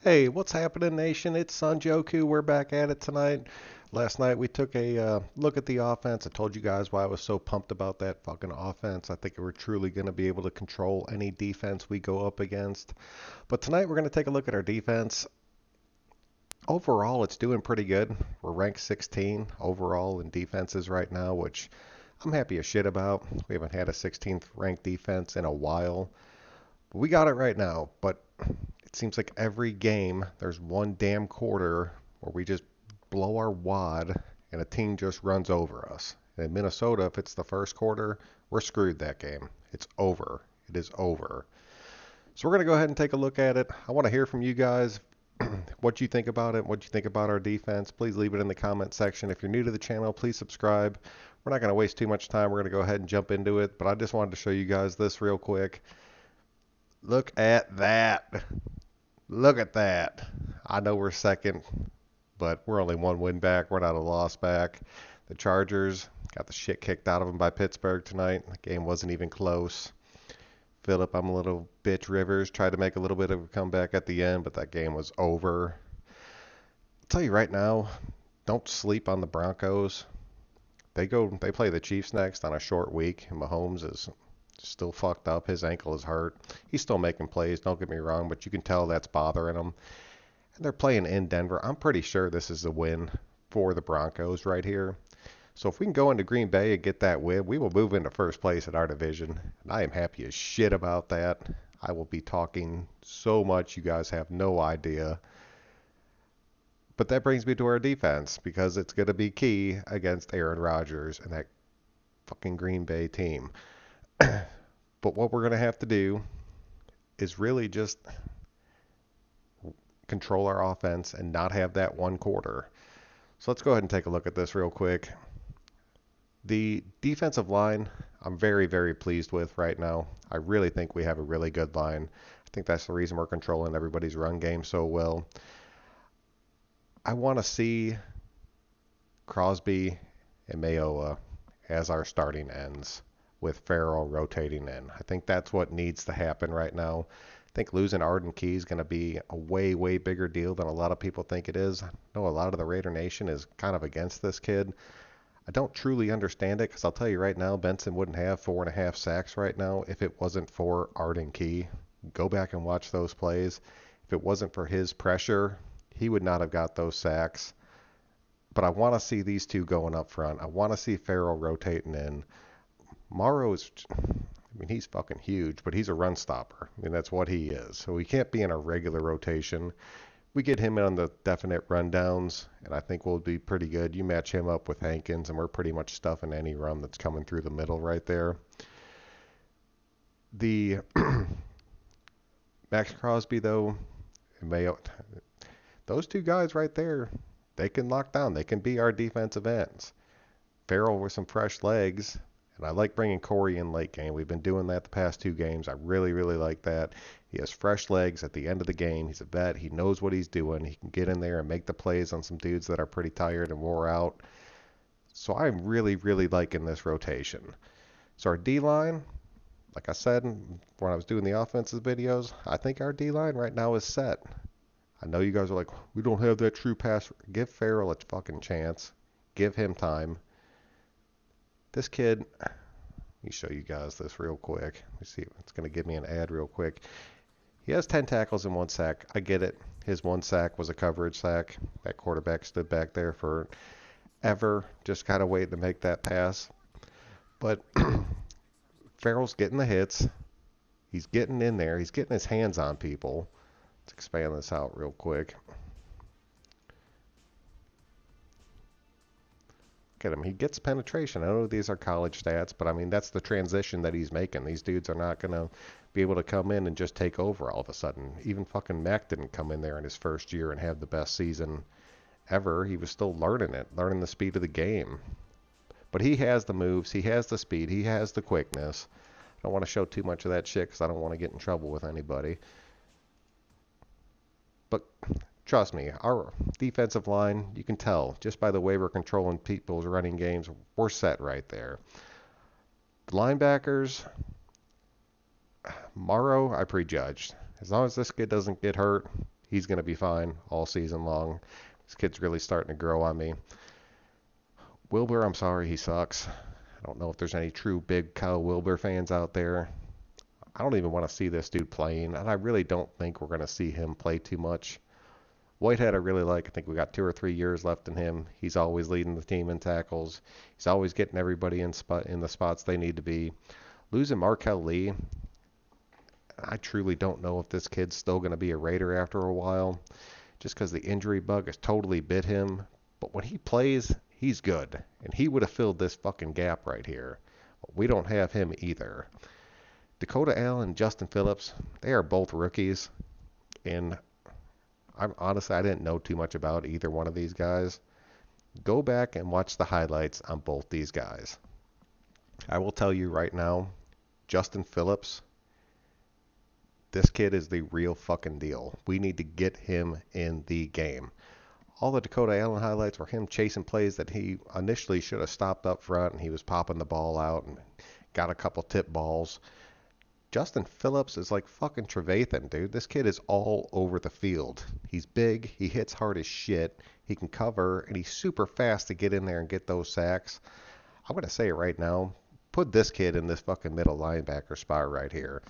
Hey, what's happening, nation? It's Sanjoku. We're back at it tonight. Last night we took a look at the offense. I told you guys why I was so pumped about that fucking offense. I think we're truly going to be able to control any defense we go up against. But tonight we're going to take a look at our defense. Overall, it's doing pretty good. We're ranked 16 overall in defenses right now, which I'm happy as shit about. We haven't had a 16th ranked defense in a while. But we got it right now, but it seems like every game there's one damn quarter where we just blow our wad and a team just runs over us. And in Minnesota, if it's the first quarter, we're screwed that game. It's over. It is over. So we're going to go ahead and take a look at it. I want to hear from you guys what you think about it, what you think about our defense. Please leave it in the comment section. If you're new to the channel, please subscribe. We're not going to waste too much time. We're going to go ahead and jump into it, but I just wanted to show you guys this real quick. Look at that. Look at that. I know we're second, but we're only one win back. We're not a loss back. The Chargers got the shit kicked out of them by Pittsburgh tonight. The game wasn't even close. Phillips, I'm a little bitch Rivers, tried to make a little bit of a comeback at the end, but that game was over. I'll tell you right now, don't sleep on the Broncos. They play the Chiefs next on a short week, and Mahomes is still fucked up. His ankle is hurt. He's still making plays, don't get me wrong, but you can tell that's bothering him. And they're playing in Denver. I'm pretty sure this is a win for the Broncos right here. So if we can go into Green Bay and get that win, we will move into first place in our division. And I am happy as shit about that. I will be talking so much, you guys have no idea. But that brings me to our defense, because it's going to be key against Aaron Rodgers and that fucking Green Bay team. But what we're going to have to do is really just control our offense and not have that one quarter. So let's go ahead and take a look at this real quick. The defensive line, I'm very, very pleased with right now. I really think we have a really good line. I think that's the reason we're controlling everybody's run game so well. I want to see Crosby and Mayoa as our starting ends, with Farrell rotating in. I think that's what needs to happen right now. I think losing Arden Key is going to be a way, way bigger deal than a lot of people think it is. I know a lot of the Raider Nation is kind of against this kid. I don't truly understand it, because I'll tell you right now, Benson wouldn't have 4.5 sacks right now if it wasn't for Arden Key. Go back and watch those plays. If it wasn't for his pressure, he would not have got those sacks. But I want to see these two going up front. I want to see Farrell rotating in. Morrow is, he's fucking huge, but he's a run stopper. That's what he is. So he can't be in a regular rotation. We get him in on the definite rundowns, and I think we'll be pretty good. You match him up with Hankins, and we're pretty much stuffing any run that's coming through the middle right there. The Max Crosby, though, Mayo, those two guys right there, they can lock down. They can be our defensive ends. Farrell with some fresh legs. And I like bringing Corey in late game. We've been doing that the past two games. I really, really like that. He has fresh legs at the end of the game. He's a vet. He knows what he's doing. He can get in there and make the plays on some dudes that are pretty tired and wore out. So I'm really, really liking this rotation. So our D-line, like I said when I was doing the offensive videos, I think our D-line right now is set. I know you guys are like, we don't have that true pass. Give Farrell a fucking chance. Give him time. This kid, let me show you guys this real quick. Let me see. It's going to give me an ad real quick. He has 10 tackles and 1 sack. I get it. His 1 sack was a coverage sack. That quarterback stood back there for ever, just kind of waiting to make that pass. But Farrell's getting the hits. He's getting in there. He's getting his hands on people. Let's expand this out real quick. At him. He gets penetration. I know these are college stats, but that's the transition that he's making. These dudes are not going to be able to come in and just take over all of a sudden. Even fucking Mac didn't come in there in his first year and have the best season ever. He was still learning it, learning the speed of the game. But he has the moves. He has the speed. He has the quickness. I don't want to show too much of that shit because I don't want to get in trouble with anybody. But trust me, our defensive line, you can tell just by the way we're controlling people's running games, we're set right there. The linebackers, Morrow, I prejudged. As long as this kid doesn't get hurt, He's going to be fine all season long. This kid's really starting to grow on me. Wilbur, I'm sorry, he sucks. I don't know if there's any true big Kyle Wilbur fans out there. I don't even want to see this dude playing, and I really don't think we're going to see him play too much. Whitehead I really like. I think we got 2 or 3 years left in him. He's always leading the team in tackles. He's always getting everybody in the spots they need to be. Losing Markel Lee, I truly don't know if this kid's still going to be a Raider after a while, just because the injury bug has totally bit him. But when he plays, he's good, and he would have filled this fucking gap right here. But we don't have him either. Dakota Allen and Justin Phillips, they are both rookies, and honestly, I didn't know too much about either one of these guys. Go back and watch the highlights on both these guys. I will tell you right now, Justin Phillips, this kid is the real fucking deal. We need to get him in the game. All the Dakota Allen highlights were him chasing plays that he initially should have stopped up front, and he was popping the ball out and got a couple tip balls. Justin Phillips is like fucking Trevathan, dude. This kid is all over the field. He's big, he hits hard as shit, he can cover, and he's super fast to get in there and get those sacks. I'm going to say it right now. Put this kid in this fucking middle linebacker spot right here.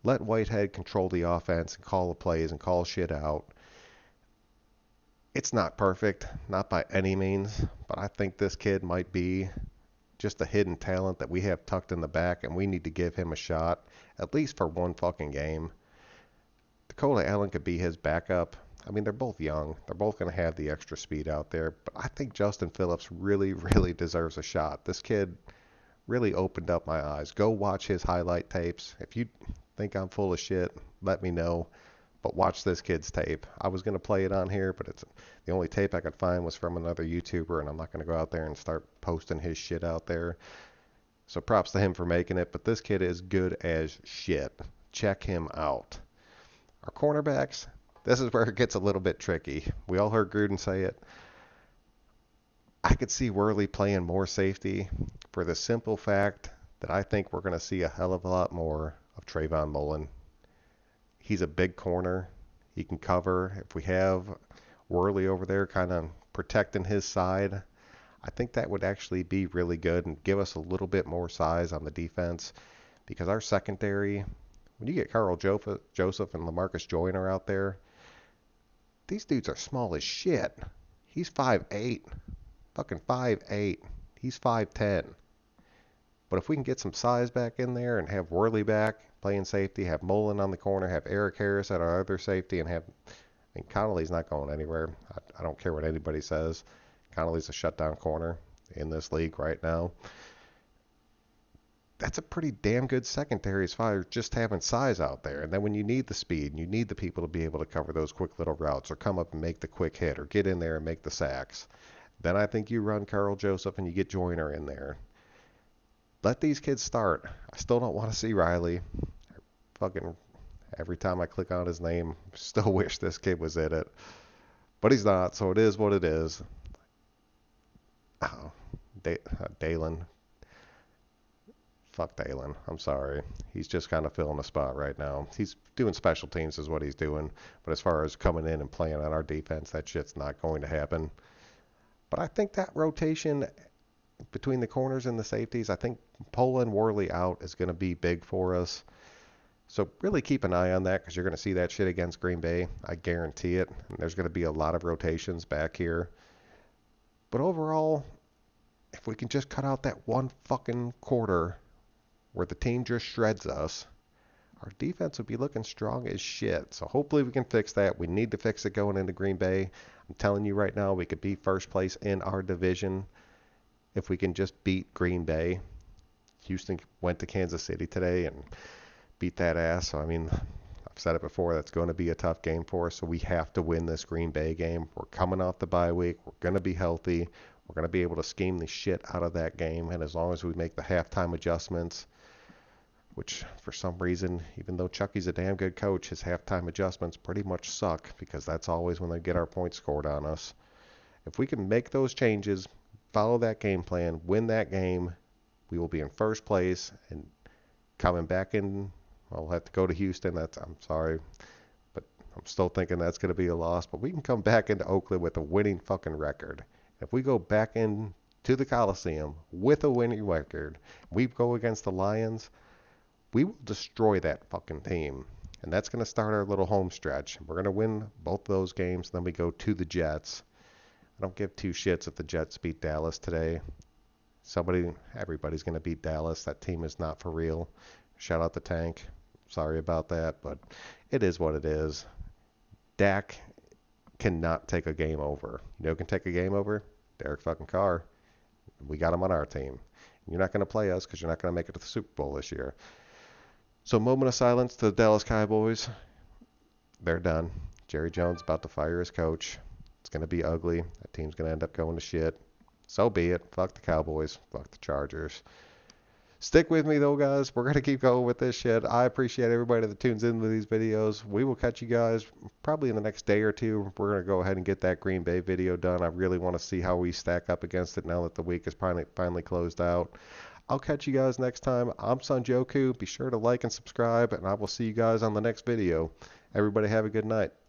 Let Whitehead control the offense and call the plays and call shit out. It's not perfect, not by any means, but I think this kid might be just a hidden talent that we have tucked in the back, and we need to give him a shot, at least for one fucking game. Dakota Allen could be his backup. I mean, they're both young. They're both going to have the extra speed out there, but I think Justin Phillips really, really deserves a shot. This kid really opened up my eyes. Go watch his highlight tapes. If you think I'm full of shit, let me know. But watch this kid's tape. I was going to play it on here, but the only tape I could find was from another YouTuber, and I'm not going to go out there and start posting his shit out there. So props to him for making it, but this kid is good as shit. Check him out. Our cornerbacks, this is where it gets a little bit tricky. We all heard Gruden say it. I could see Worley playing more safety for the simple fact that I think we're going to see a hell of a lot more of Trayvon Mullen. He's a big corner. He can cover. If we have Worley over there kind of protecting his side, I think that would actually be really good and give us a little bit more size on the defense, because our secondary, when you get Carl Joseph and LaMarcus Joyner out there, these dudes are small as shit. He's 5'8", fucking 5'8". He's 5'10". But if we can get some size back in there and have Worley back playing safety, have Mullen on the corner, have Eric Harris at our other safety, and have, I mean, Connolly's not going anywhere. I don't care what anybody says. Connolly's a shutdown corner in this league right now. That's a pretty damn good secondary as far as just having size out there. And then when you need the speed, and you need the people to be able to cover those quick little routes or come up and make the quick hit or get in there and make the sacks, then I think you run Carl Joseph and you get Joyner in there. Let these kids start. I still don't want to see Riley. Fucking every time I click on his name, still wish this kid was in it. But he's not, so it is what it is. Oh, Dalen. Fuck Dalen. I'm sorry. He's just kind of filling a spot right now. He's doing special teams is what he's doing. But as far as coming in and playing on our defense, that shit's not going to happen. But I think that rotation between the corners and the safeties, I think pulling Worley out is going to be big for us. So really keep an eye on that, because you're going to see that shit against Green Bay. I guarantee it. And there's going to be a lot of rotations back here. But overall, if we can just cut out that one fucking quarter where the team just shreds us, our defense would be looking strong as shit. So hopefully we can fix that. We need to fix it going into Green Bay. I'm telling you right now, we could be first place in our division if we can just beat Green Bay. Houston went to Kansas City today and beat that ass. So, I mean, I've said it before, that's going to be a tough game for us. So we have to win this Green Bay game. We're coming off the bye week. We're going to be healthy. We're going to be able to scheme the shit out of that game. And as long as we make the halftime adjustments, which for some reason, even though Chucky's a damn good coach, his halftime adjustments pretty much suck, because that's always when they get our points scored on us. If we can make those changes, follow that game plan, win that game, we will be in first place and coming back in. I'll have to go to Houston. I'm sorry, but I'm still thinking that's going to be a loss, but we can come back into Oakland with a winning fucking record. If we go back in to the Coliseum with a winning record, we go against the Lions, we will destroy that fucking team. And that's going to start our little home stretch. We're going to win both those games, then we go to the Jets. I don't give two shits if the Jets beat Dallas today. Everybody's going to beat Dallas. That team is not for real. Shout out the Tank. Sorry about that, but it is what it is. Dak cannot take a game over. You know who can take a game over? Derek fucking Carr. We got him on our team. You're not going to play us because you're not going to make it to the Super Bowl this year. So moment of silence to the Dallas Cowboys. They're done. Jerry Jones about to fire his coach. It's going to be ugly. That team's going to end up going to shit. So be it. Fuck the Cowboys. Fuck the Chargers. Stick with me though, guys. We're going to keep going with this shit. I appreciate everybody that tunes into these videos. We will catch you guys probably in the next day or two. We're going to go ahead and get that Green Bay video done. I really want to see how we stack up against it now that the week is finally closed out. I'll catch you guys next time. I'm Sanjoku. Be sure to like and subscribe, and I will see you guys on the next video. Everybody have a good night.